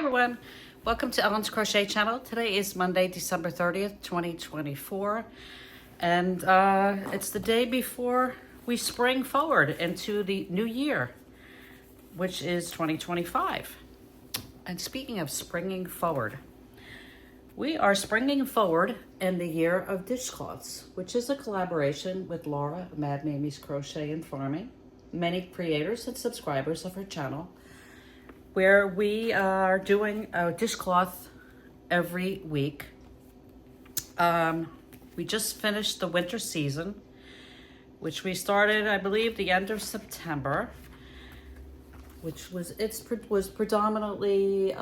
everyone, welcome to Ellen's Crochet channel. Today is Monday, December 30th, 2024, and it's the day before we spring forward into the new year, which is 2025. And speaking of springing forward, we are springing forward in the year of dishcloths, which is a collaboration with Laura, Mad Mamie's Crochet and Farming, many creators and subscribers of her channel, where we are doing a dishcloth every week. We just finished the winter season, which we started, I believe, the end of September, which was predominantly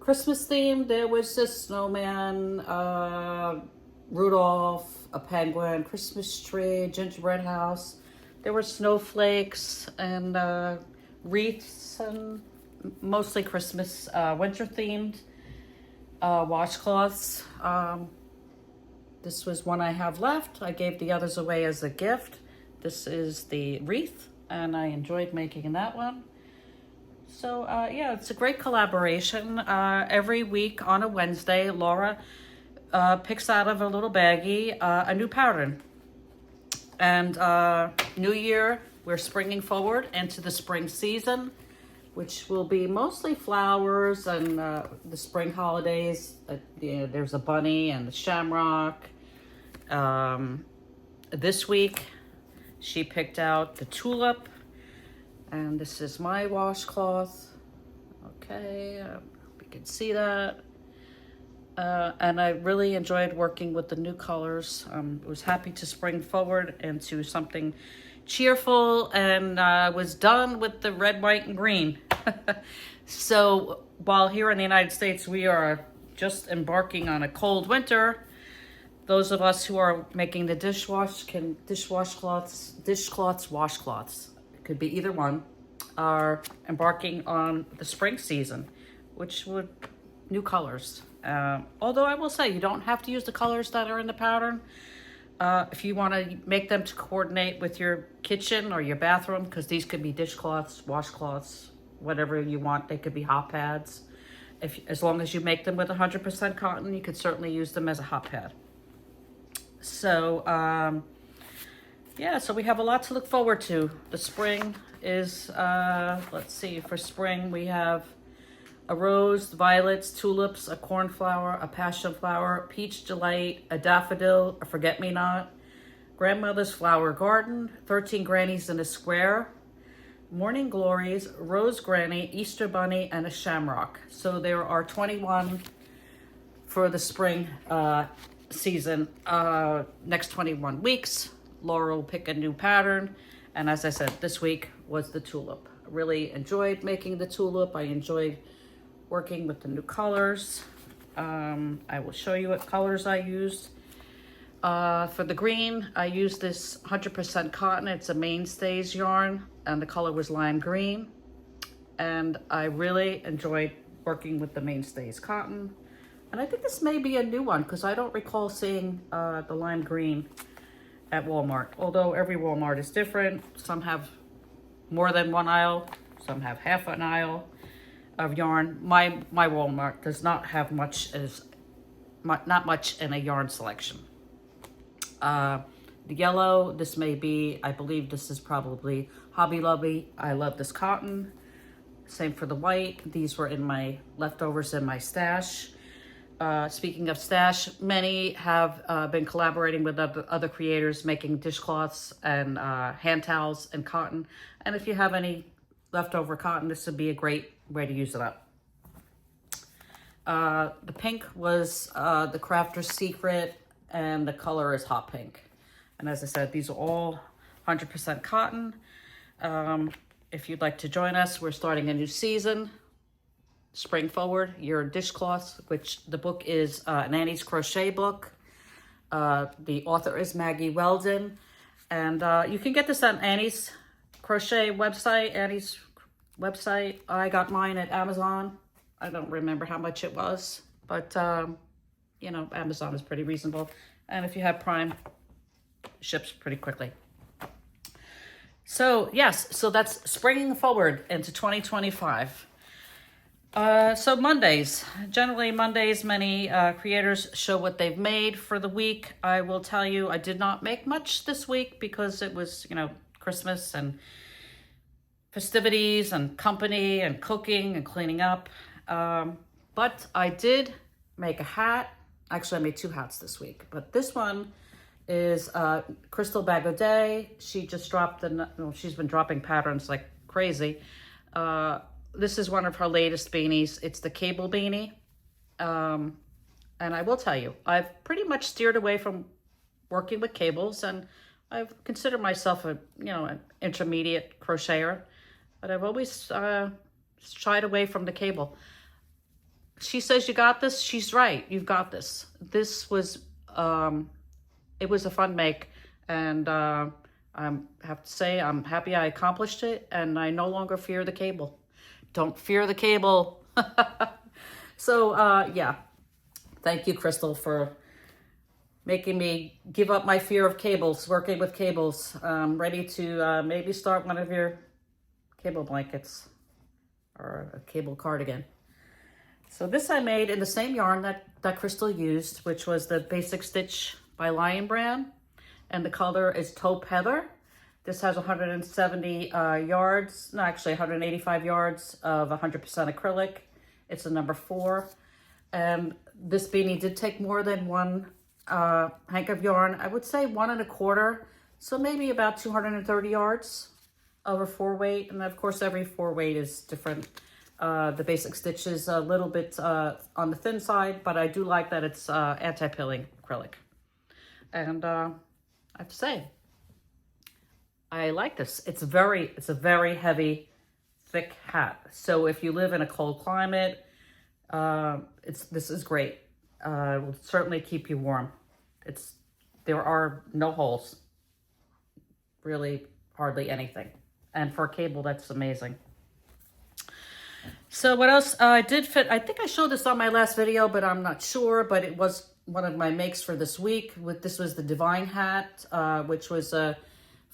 Christmas themed. There was a snowman, Rudolph, a penguin, Christmas tree, gingerbread house. There were snowflakes and wreaths and mostly Christmas, winter themed washcloths. This was one I have left. I gave the others away as a gift. This is the wreath, and I enjoyed making that one. So yeah, it's a great collaboration. Every week on a Wednesday, Laura picks out of a little baggie a new pattern. And New Year, we're springing forward into the spring season, which will be mostly flowers and the spring holidays. There's a bunny and the shamrock. This week, she picked out the tulip, and this is my washcloth. Okay, we can see that. And I really enjoyed working with the new colors. I was happy to spring forward into something cheerful, and was done with the red, white, and green. So while here in the United States we are just embarking on a cold winter, those of us who are making the dishcloths, washcloths, it could be either one, are embarking on the spring season, which would new colors. Although I will say you don't have to use the colors that are in the pattern. If you want to make them to coordinate with your kitchen or your bathroom, because these could be dishcloths, washcloths, whatever you want. They could be hot pads. As long as you make them with 100% cotton, you could certainly use them as a hot pad. So, yeah, so we have a lot to look forward to. The spring is, let's see, for spring we have a rose, violets, tulips, a cornflower, a passion flower, peach delight, a daffodil, a forget-me-not, grandmother's flower garden, 13 grannies in a square, morning glories, rose granny, Easter bunny, and a shamrock. So there are 21 for the spring season. Next 21 weeks, Laura will pick a new pattern. And as I said, this week was the tulip. I really enjoyed making the tulip. I enjoyed working with the new colors. I will show you what colors I used. For the green, I used this 100% cotton. It's a Mainstays yarn, and the color was lime green. And I really enjoyed working with the Mainstays cotton. And I think this may be a new one, because I don't recall seeing the lime green at Walmart. Although every Walmart is different. Some have more than one aisle, some have half an aisle of yarn. My Walmart does not have not much in a yarn selection. The yellow, this may be, I believe this is probably Hobby Lobby. I love this cotton. Same for the white. These were in my leftovers in my stash. Speaking of stash, many have been collaborating with other creators making dishcloths and hand towels and cotton. And if you have any leftover cotton, this would be a great way to use it up. The pink was the Crafter's Secret, and the color is hot pink. And as I said, these are all 100% cotton. If you'd like to join us, we're starting a new season. Spring forward, your dishcloths, which the book is an Annie's Crochet book. The author is Maggie Weldon. And you can get this on Annie's Crochet website, I got mine at Amazon. I don't remember how much it was, but you know, Amazon is pretty reasonable. And if you have Prime, ships pretty quickly. So yes, so that's springing forward into 2025. So Mondays, generally Mondays, many creators show what they've made for the week. I will tell you, I did not make much this week because it was, Christmas and festivities and company and cooking and cleaning up. But I did make a hat. Actually, I made 2 hats this week, but this one is Crystal Bagodet. She just dropped she's been dropping patterns like crazy. This is one of her latest beanies. It's the cable beanie. And I will tell you, I've pretty much steered away from working with cables, and I've considered myself an intermediate crocheter, but I've always shied away from the cable. She says, you got this. She's right. You've got this. This was, it was a fun make, and I have to say I'm happy I accomplished it, and I no longer fear the cable. Don't fear the cable. So, yeah. Thank you, Crystal, for making me give up my fear of cables, working with cables. I'm ready to maybe start one of your cable blankets or a cable cardigan. So this I made in the same yarn that Crystal used, which was the Basic Stitch by Lion Brand. And the color is Taupe Heather. This has 170 yards, no, actually 185 yards of 100% acrylic. It's a number 4. And this beanie did take more than one hank of yarn. I would say 1 1/4, so maybe about 230 yards over 4 weight. And of course, every 4 weight is different. The Basic Stitch is a little bit on the thin side, but I do like that it's anti-pilling acrylic. And I have to say, I like this. It's a very heavy, thick hat. So if you live in a cold climate, this is great. It will certainly keep you warm. There are no holes, really hardly anything. And for a cable, that's amazing. So what else? I did fit, I think I showed this on my last video, but I'm not sure, but it was one of my makes for this week. This was the Divine hat, which was a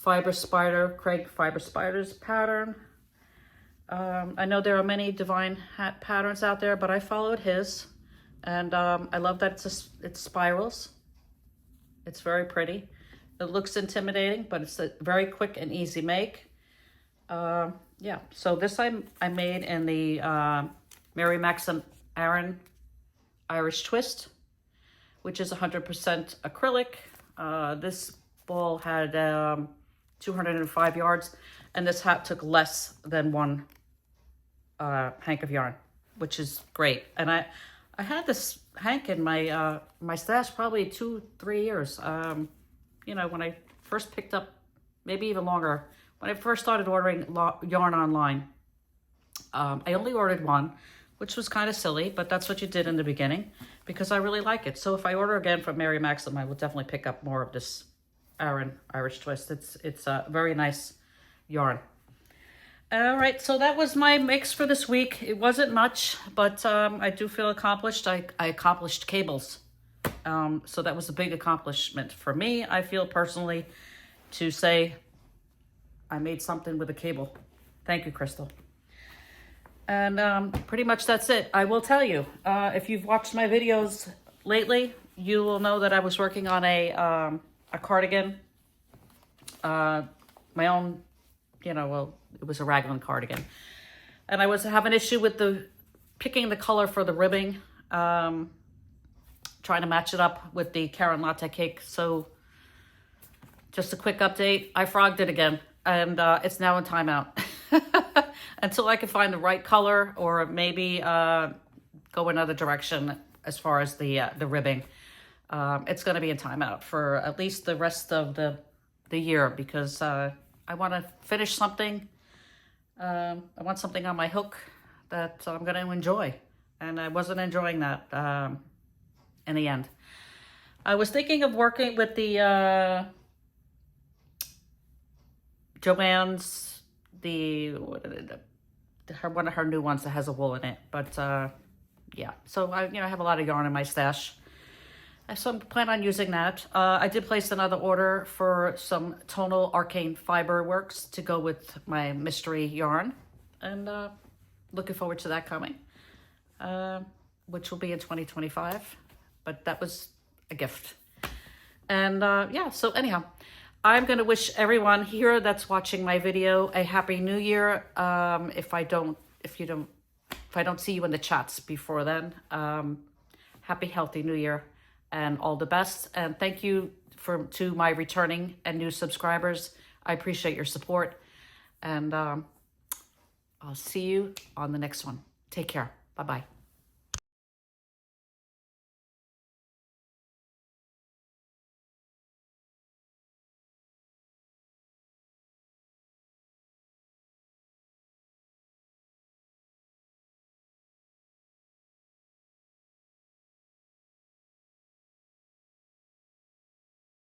Craig Fiber Spiders pattern. I know there are many Divine hat patterns out there, but I followed his, and I love that it's spirals. It's very pretty. It looks intimidating, but it's a very quick and easy make. Yeah, so this I made in the Mary Maxim Aran Irish Twist, which is 100% acrylic. This ball had 205 yards, and this hat took less than 1 hank of yarn, which is great. And I had this hank in my my stash probably 2-3 years. When I first picked up, maybe even longer, when I first started ordering yarn online. I only ordered 1, which was kind of silly, but that's what you did in the beginning because I really like it. So if I order again from Mary Maxim, I will definitely pick up more of this Aran Irish Twist. It's a very nice yarn. All right, so that was my mix for this week. It wasn't much, but I do feel accomplished. I accomplished cables. So that was a big accomplishment for me, I feel personally, to say I made something with a cable. Thank you, Crystal. And pretty much that's it. I will tell you, if you've watched my videos lately, you will know that I was working on a cardigan, my own, well, it was a raglan cardigan. And I was having an issue with picking the color for the ribbing, trying to match it up with the Karen Latte Cake. So just a quick update, I frogged it again, and it's now in timeout. Until I can find the right color, or maybe go another direction as far as the ribbing. It's going to be in timeout for at least the rest of the year, because I want to finish something. I want something on my hook that I'm going to enjoy, and I wasn't enjoying that in the end. I was thinking of working with the Joann's, one of her new ones that has a wool in it, but yeah, so I have a lot of yarn in my stash, so I'm planning on using that. I did place another order for some tonal arcane fiber works to go with my mystery yarn, and looking forward to that coming. which will be in 2025, but that was a gift. And yeah, so anyhow, I'm going to wish everyone here that's watching my video a happy new year. If I don't see you in the chats before then, happy healthy new year and all the best. And thank you to my returning and new subscribers. I appreciate your support, and I'll see you on the next one. Take care. Bye-bye.